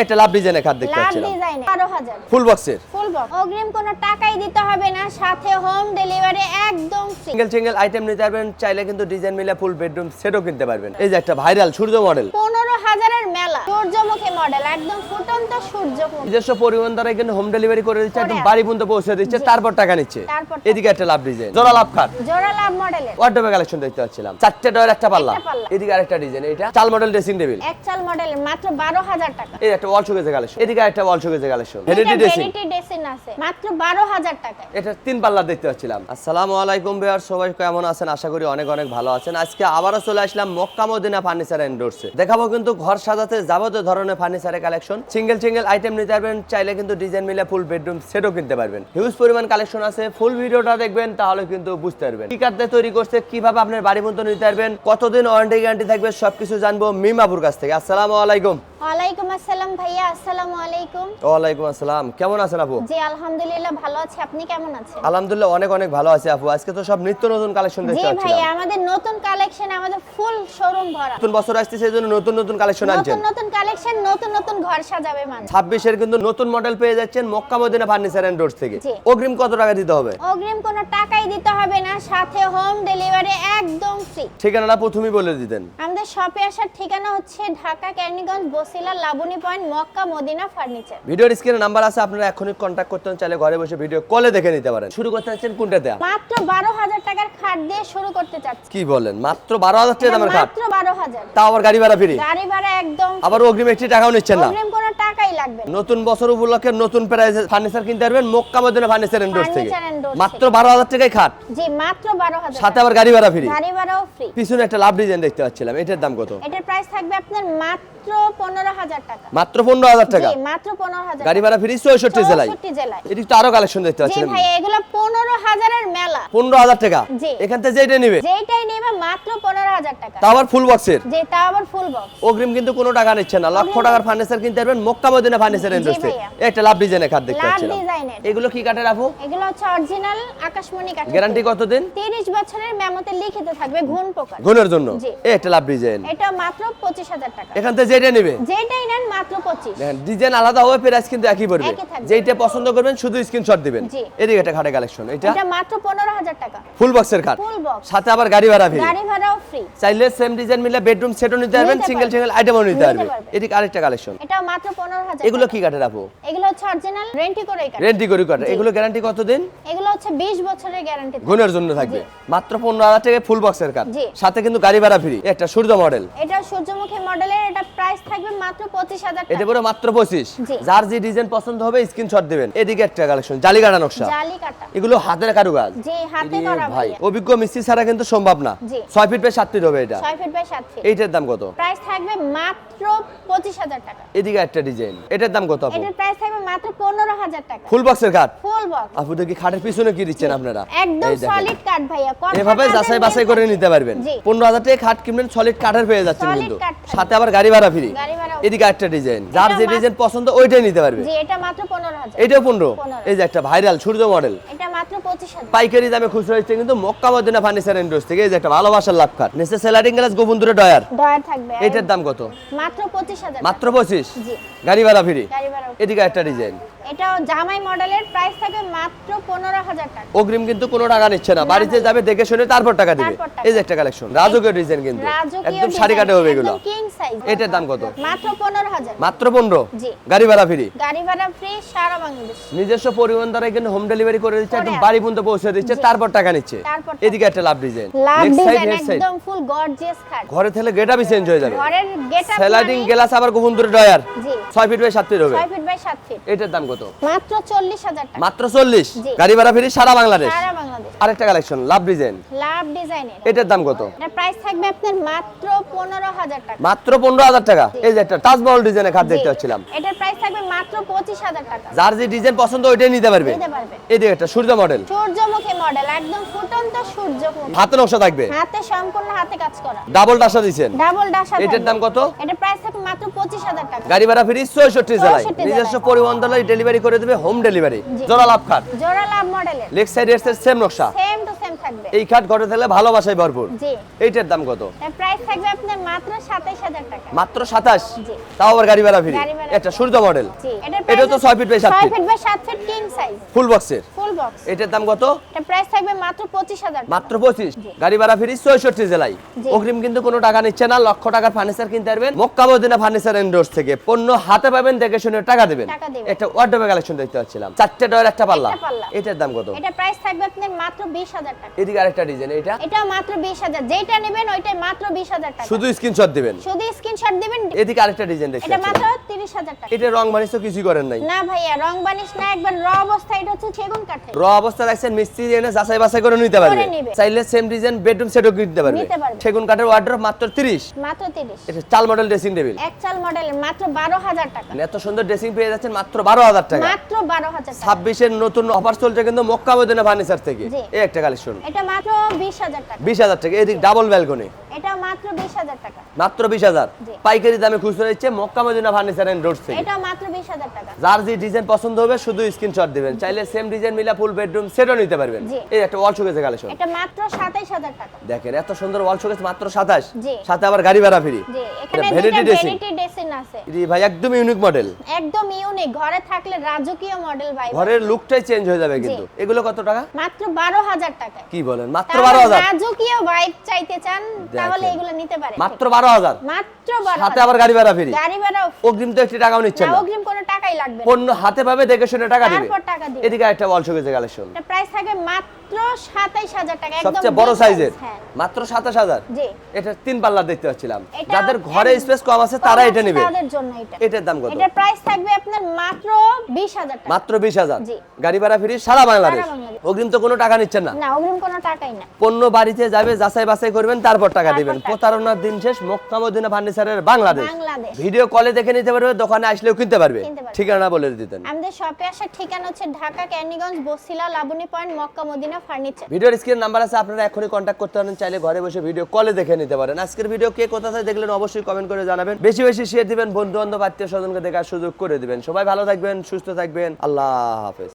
একটা লাভ ডিজাইনের খাট দেখতে লাভ পাচ্ছিলাম। ডিজাইন 12000 ফুল বক্সের। ফুল বক্স, অগ্রিম কোনো টাকাই দিতে হবে না, সাথে হোম ডেলিভারি একদম ফ্রি। সিঙ্গেল আইটেম নিতে পারবেন, চাইলে কিন্তু ডিজাইন মিলে ফুল বেডরুম সেটও কিনতে পারবেন। এই যে একটা ভাইরাল সূর্য মডেল 15000 এর মেলা, সূর্যমুখী মডেল, একদম ফুটন্ত সূর্যমুখী। নিজস্ব পরিবহন দ্বারা কিন্তু হোম ডেলিভারি করে দিচ্ছে, একদম করে বাড়ি পর্যন্ত পৌঁছে দিচ্ছে, তারপর টাকা নিচ্ছে। তারপর এদিকে একটা লাভ ডিজাইন জোড়া লাভ খাট, জোড়া লাভ মডেলের ওয়ার্ডরোব কালেকশন দেখতে পাচ্ছিলাম, 4টে ডয়ার একটা পাল্লা। একটা পাল্লা। এদিকে আরেকটা ডিজাইন, এটা চাল মডেল ড্রেসিং টেবিল, একচাল মডেলের মাত্র 12000 টাকা। এই একটা ওয়াল শোকেজের কালেকশন, এদিকে একটা ওয়াল শোকেজের collection, vanity dressing, vanity dressing আছে মাত্র 12000 টাকা। এটা 3 পাল্লা দেখতে পাচ্ছিলাম। আসসালামু আলাইকুম ভিউয়ার, সবাই কেমন আছেন? আশা করি অনেক অনেক ভালো আছেন। আজকে আবারো চলে আসলাম মক্কা মদিনা ফার্নিচার এন্ড ডোরসে। দেখাবো কিন্তু ঘর সাজাতে যাবতীয় ধরনের ফার্নিচারের কালেকশন। সিঙ্গেল আইটেম নিতে পারবেন, চাইলে কিন্তু ডিজাইন মিলে ফুল বেডরুম সেটও কিনতে পারবেন। হিউজ পরিমাণ কালেকশন আছে, ফুল ভিডিওটা দেখবেন তাহলে কিন্তু বুঝতে পারবেন কি কাঠে তৈরি করছে, কিভাবে আপনার বাড়ি পর্যন্ত নিতে পারবেন, কতদিন ওয়ারেন্টি গ্যারান্টি থাকবে, সবকিছু জানবো মিমাপুর কাছ থেকে। আসসালামু আলাইকুম। ওয়ালাইকুম আসসালাম ভাইয়া, আসসালামু আলাইকুম। ওয়ালাইকুম আসসালাম, কেমন আছেন আপু? জি আলহামদুলিল্লাহ ভালো আছি, আপনি কেমন আছেন? আলহামদুলিল্লাহ অনেক অনেক ভালো আছি আপু। আজকে তো সব নিত্য নতুন কালেকশন জি দেখতে পাচ্ছি। ভাইয়া, আমাদের নতুন কালেকশন, আমাদের ফুল শোরুম ভরা। নতুন বছর আসছে, সেই জন্য নতুন নতুন কালেকশন আনছেন। নতুন নতুন কালেকশন, নতুন নতুন ঘর সাজাবে মানুষ। 26 এর কিন্তু নতুন মডেল পেয়ে যাচ্ছেন Makka Madina furniture and doors থেকে। জি। অগ্রিম কত টাকা দিতে হবে? অগ্রিম কোনো টাকাই দিতে হবে না, সাথে হোম ডেলিভারি একদম ফ্রি। ঠিকানাটা প্রথমেই বলে দিতেন। আমাদের শপে আসার ঠিকানা হচ্ছে ঢাকা কেরানীগঞ্জ বসিলা লাবণী পয়েন্ট মক্কা মদিনা ফার্নিচার। ভিডিওর স্ক্রিনে নাম্বার আছে, আপনারা এখনই কন্টাক্ট করতে চাইলে ঘরে বসে ভিডিও কলে দেখে নিতে পারেন। শুরু করতে যাচ্ছেন কোনটা দেয়া? মাত্র 12000 টাকার খাট দিয়ে শুরু করতে চাচ্ছি। কি বলেন, মাত্র 12000 টাকা দামের খাট? মাত্র 12000, তাও আবার গাড়ি ভাড়া ফ্রি? গাড়ি ভাড়া একদম free। আবার অগ্রিম একটি টাকাও নিচ্ছেন না? অগ্রিম কোনো টাকাই লাগবে না। নতুন বছর উপলক্ষে নতুন প্রাইসে ফার্নিচার কিনতে পারবেন Makka Madina furniture and doors থেকে। Furniture and Doors মাত্র 12000 টাকায় খাট, জি মাত্র 12000, সাথে আবার গাড়ি ভাড়া ফ্রি। গাড়ি ভাড়াও ফ্রি। পিছনে একটা লাভ ডিজাইন দেখতে পাচ্ছিলাম, এটার দাম কত? এটার প্রাইস থাকবে আপনার মাত্র 15000 টাকা। মাত্র 15000 টাকা, জি মাত্র 15000, গাড়ি ভাড়া ফ্রি 64 জেলায়। 64 জেলায়। এদিকে তো আরো কালেকশন দেখতে জি পাচ্ছিলাম। ভাই, এগুলো 15000 এর মেলা। 15000 টাকা, জি। এখান থেকে যেটা নিবে যেইটাই নেবে মাত্র 15000 টাকা। তা আবার ফুল বক্সের। যে তা আবার ফুল বক্স। অগ্রিম কিন্তু কোনো টাকা নিচ্ছে না, লক্ষ টাকার ফার্নিচার কিনতে পারবেন মক্কা মদিনা ফার্নিচার এন্ড জি ডোরস থেকে। ভাইয়া। একটা লাভ ডিজাইনের খাট দেখতে লাভ পাচ্ছিলাম। ডিজাইনের। এগুলো কি কাঠের আপু? এগুলো হচ্ছে অরিজিনাল আকাশমণি কাঠের। গ্যারান্টি কতদিন? 30 বছরের মেমোতে লিখিত থাকবে ঘুণ পোকা। গুণের জন্য। জি। একটা লাভ ডিজাইন, এটা মাত্র 25000 টাকা। এখান থেকে যেটা নিবে যেটাই নেন মাত্র 25। দেখেন ডিজাইন আলাদা হবে, প্রাইস কিন্তু একই পড়বে। একই থাকবে। যেটা পছন্দ করবেন শুধু স্ক্রিনশট দিবেন। জি। এদিকে একটা খাটে কালেকশন, এটা এটা মাত্র 15000 টাকা। ফুল বক্সের খাট, ফুল বক্স, সাথে আবার গাড়ি ভাড়া ফ্রি। গাড়ি ভাড়াও ফ্রি। চাইলে সেম ডিজাইন মিলে বেডরুম সেটও নিতে পারবেন, নিতে সিঙ্গেল পারবেন। আইটেমও নিতে নিতে পারবেন। পারবেন। এদিকে আরেকটা কালেকশন, এটা মাত্র 15000। এগুলো কি কাঠের আপু? এগুলো হচ্ছে অরিজিনাল রেন্টি করে কাঠ। রেন্টি করি কাঠ, জি। এগুলো গ্যারান্টি কতদিন? এগুলো হচ্ছে 20 বছরের গ্যারান্টি। গুণের জন্য থাকবে। মাত্র 15000 টাকা ফুল বক্সের কাঠ, জি। সাথে কিন্তু গাড়ি ভাড়া ফ্রি। একটা সূর্য মডেল, এটা সূর্যমুখী মডেলের, এটা প্রাইস থাকবে মাত্র 25000 এটা টাকা। পুরো মাত্র 25। জি। যার যে ডিজাইন পছন্দ হবে স্ক্রিনশট দিবেন। এদিকে একটা কালেকশন জালি কাটা নকশা, জালি কাটা। এগুলো হাতের কারুকাজ। জি হাতে এরে করা ভাই, ভাই। অভিজ্ঞ মিস্ত্রি ছাড়া কিন্তু সম্ভব না। জি। 6 ফিট বাই 7 ফিট হবে এটা। 6 ফিট বাই 7 ফিট। এইটার দাম কত? প্রাইস থাকবে মাত্র 25000 টাকা। এদিকে একটা ডিজাইন, এটার দাম কত আপু? এটার প্রাইস থাকবে মাত্র 15000 টাকা। ফুল বক্সের কাঠ। ফুল বক্স, আপু দেখি খাটের পিছনে কি দিচ্ছেন আপনারা? একদম এই দেখেন। সলিড কাঠ ভাইয়া। কথা এভাবে কাঠের যাচাই মিল বাছাই করে থাকবে। নিতে পারবেন। জি। 15000 টাকা খাট কিনবেন, সলিড কাঠের পেয়ে যাচ্ছেন Solid কিন্তু, কাঠ থাকবে। সাথে আবার গাড়ি ভাড়া ফ্রি। গাড়ি ভাড়াও এদিকে একটা ডিজাইন, যার এটা যে ডিজাইন পছন্দ ওইটাই নিতে পারবে। জি এটা মাত্র 15000। এটাও 15। 15 এই যে একটা ভাইরাল সূর্য মডেল, এটা মাত্র 25000। পাইকারি দামে খুচরা হচ্ছে কিন্তু Makka Madina furniture and doors থেকে। এই যে একটা ভালোবাসার লাভ খাট, নিচে স্লাইডিং গ্লাস, গোপন দূরে ডয়ার। ডয়ার থাকবে। এটার দাম কত? মাত্র 25000। মাত্র 25। জি গাড়ি ভাড়া ফ্রি। গাড়ি ভাড়াও। এদিকে একটা ডিজাইন, এটাও জামাই মডেলের, প্রাইস থাকবে মাত্র 15000 টাকা। অগ্রিম কিন্তু কোনো টাকা নিচ্ছে না, বাড়িতে যাবে দেখে শুনে তারপর টাকা দিবে। তারপর টাকা। এই যে একটা কালেকশন রাজকীয় ডিজাইন, কিন্তু রাজকীয় একদম শাড়ি কাটে হবে এগুলো। একদম কিং সাইজ। এটার দাম কত? মাত্র 15000। মাত্র 15। জি। গাড়ি ভাড়া ফ্রি। গাড়ি ভাড়া ফ্রি সারা বাংলাদেশ। নিজস্ব পরিবহন দ্বারা কিন্তু হোম ডেলিভারি করে দিচ্ছে, একদম করে। বাড়ি পর্যন্ত পৌঁছে দিচ্ছে, জি। তারপর টাকা নিচ্ছে। তারপর টাকা। এদিকে একটা love design, love next side design, head side, একদম ফুল গর্জিয়াস খাট। ঘরে থেকে গেটআপই চেঞ্জ হয়ে যাবে। ঘরের গেটআপ স্লাইডিং গ্লাস, আবার গোপন দূরে ডয়ার। জি 6 ফিট বাই 7 ফিট হবে। 6 ফিট বাই 7 ফিট। এটার দাম কত? মাত্র 40000 টাকা। মাত্র 40। জি। গাড়ি ভাড়া ফ্রি সারা বাংলাদেশ। সারা বাংলাদেশ। আরেকটা কালেকশন লাভ ডিজাইন, লাভ ডিজাইনের, এটার দাম কত? এটার প্রাইস থাকবে আপনার মাত্র 15000 টাকা। মাত্র 15000 টাকা। জি। এই যে একটা তাজমহল ডিজাইনের খাট দেখতে জি। পাচ্ছিলাম, এটার প্রাইস থাকবে মাত্র 25000 টাকা। যার যে ডিজাইন পছন্দ ওইটাই নিতে পারবে। নিতে পারবে। এদিকে একটা সূর্য মডেল, সূর্যমুখী মডেল, একদম ফুটন্ত সূর্যমুখী। হাতে নকশা থাকবে, হাতে সম্পূর্ণ হাতে কাজ করা। ডাবল ডাসা দিচ্ছেন। ডাবল ডাসা। এটার দাম কত? এটার প্রাইস থাকবে মাত্র 25000 টাকা। গাড়ি ভাড়া ফ্রি 64 জেলায়। 64 জেলায়। নিজস্ব পরিবহন দ্বারা ডেলিভারি করে দেবে, হোম ডেলিভারি। জি। জোড়া লাভ খাট, জোড়া লাভ মডেলের, লেগ সাইড এর সেম নকশা। সেম টু সেম থাকবে। এই খাট ঘরে থাকলে ভালোবাসায় ভরপুর। জি। এইটার দাম কত? এর প্রাইস থাকবে আপনার মাত্র 27000 টাকা। মাত্র 27? জি। তাও আবার গাড়ি ভাড়া ফ্রি। গাড়ি ভাড়া এটা সূর্য মডেল। জি। এটা তো 6 feet by 7 6 feet. Feet by 7 feet king size. Full বক্সের। Full box. এটার দাম কত? এর প্রাইস থাকবে মাত্র 25000 টাকা। মাত্র 25। গাড়ি ভাড়া ফ্রি 64 জেলায়। জি। অগ্রিম কিন্তু কোনো টাকা নিচ্ছে না। লক্ষ টাকার ফার্নিচার কিনতে পারবেন Makka Madina furniture and doors থেকে। পণ্য হাতে পাবেন, দেখে শুনে টাকা দিবেন। টাকা দিবেন। একটা ওয়ার্ডরোবে কালেকশন দেখতে পাচ্ছিলাম, 4টে ডয়ার একটা পাল্লা। একটা পাল্লা। এটার দাম কত? এটা প্রাইস থাকবে আপনার মাত্র 20000 টাকা। এদিকে আরেকটা ডিজাইন, এটা এটা মাত্র 20000। যেটা নেবেন ওইটাই মাত্র 20000 টাকা। শুধু স্ক্রিনশট দিবেন। শুধু স্ক্রিনশট দিবেন। এদিকে আরেকটা ডিজাইন দেখতে এটা পাচ্ছি, মাত্র 30000 টাকা। এটা রং মানিস তো কিছু করেন নাই। না ভাইয়া, রং বানিশ না, একবার র অবস্থা। এটা হচ্ছে সেগুন কাঠের। র অবস্থা রাখছেন, মিস্ত্রি এনে যাচাই বাছাই করে নিতে পারবে। করে নিবে। চাইলে সেম ডিজাইন বেডরুম সেটও কিনতে পারবে। নিতে পারবে। সেগুন কাঠের ওয়ার্ডরোব মাত্র 30। মাত্র 30। এটা চাল মডেল ড্রেসিং টেবিল। এক চাল মডেলের মাত্র 12000 টাকা। এত সুন্দর ড্রেসিং পেয়ে যাচ্ছেন মাত্র 12000 টাকা। মাত্র 12000 টাকা। 26 এর নতুন অফার চলছে কিন্তু মক্কা মদিনা ফার্নিচার থেকে। জি। এই একটা কালেকশন এটা মাত্র 20000 টাকা। 20000 টাকা। এদিক ডাবল ব্যালকনি এটা মাত্র 20000 টাকা। মাত্র 20000। জি। পাইকারি দামে খুচরা দিচ্ছে Makka Madina furniture and doors থেকে। এটা মাত্র 20000 টাকা। যার যে ডিজাইন পছন্দ হবে শুধু স্ক্রিনশট দিবেন। চাইলে সেম ডিজাইন মিলা ফুল বেডরুম সেটও নিতে পারবেন। জি। এই একটা ওয়াল শোকেসের কালেকশন এটা মাত্র 27000 টাকা। দেখেন, এত সুন্দর ওয়াল শোকেস মাত্র 27। জি। সাথে আবার গাড়ি ভাড়া ফ্রি। জি, এখানে দুটো ভ্যানিটি ড্রেসিং। ভ্যানিটি ড্রেসিং আছে। জি ভাই, একদম ইউনিক মডেল। একদম ইউনিক, ঘরে থাকলে রাজকীয় মডেল ভাই। ঘরের লুকটাই চেঞ্জ হয়ে যাবে কিন্তু। এগুলো কত টাকা? মাত্র 12000 টাকা। কি বলেন, মাত্র তাহলে 12000? রাজকীয় ভাইব চাইতে চান তাহলে দেখেন। এগুলো নিতে পারেন। মাত্র 12000। মাত্র 12000। সাথে আবার গাড়ি ভাড়া ফ্রি। গাড়ি ভাড়া অগ্রিম তো একটি টাকাও নিচ্ছেন না, না। অগ্রিম কোনো টাকাই লাগবে না। পণ্য হাতে পাবে, দেখে শুনে টাকা দিবে। তারপর টাকা দিবে। এদিকে একটা ওয়াল শোকেসের কালেকশন এটা প্রাইস থাকে মাত্র 27000 টাকা। একদম সবচেয়ে বড় big সাইজের, size, হ্যাঁ। মাত্র 27000। জি। এটা 3 পাল্লা দেখতে পাচ্ছিলাম। এটা যাদের ঘরে এক- স্পেস কম আছে কম তারা আছে এটা নেবে। তাদের জন্য এটা। এটার দাম কত? এটার প্রাইস থাকবে আপনার মাত্র 20000 টাকা। মাত্র 20000। জি। গাড়ি ভাড়া ফ্রি সারা বাংলাদেশ। সারা বাংলাদেশ। অগ্রিম তো কোনো টাকা নিচ্ছেন না। না, অগ্রিম কোনো টাকাই না। পণ্য বাড়িতে যাবে, যাচাই বাছাই করবেন, তারপর টাকা তারপর দিবেন। টাকা। প্রতারণার দিন শেষ। মক্কা মদিনা ফার্নিচারের বাংলাদেশ। বাংলাদেশ। ভিডিও কলে দেখে নিতে পারবে, দোকানে আসলেও কিনতে পারবে। কিনতে পারবে। ঠিকানা বলে দিতেন। আমাদের শপে আসার ঠিকানা হচ্ছে ঢাকা ক্যানিগঞ্জ, বসিলা, লাবণী পয়েন্ট, মক্কা মদিনা ফার্নিচার। ভিডিওর স্ক্রিন নাম্বার আছে, আপনারা এখনই কন্ট্যাক্ট করতে পারেন। চাইলে ঘরে বসে ভিডিও কলে দেখে নিতে পারেন। আজকের ভিডিও কে কোথা থেকে দেখলেন অবশ্যই কমেন্ট করে জানাবেন। বেশি বেশি শেয়ার দিবেন, বন্ধু বান্ধব আত্মীয় স্বজনকে দেখার সুযোগ করে দিবেন। সবাই ভালো থাকবেন, সুস্থ থাকবেন। আল্লাহ হাফেজ।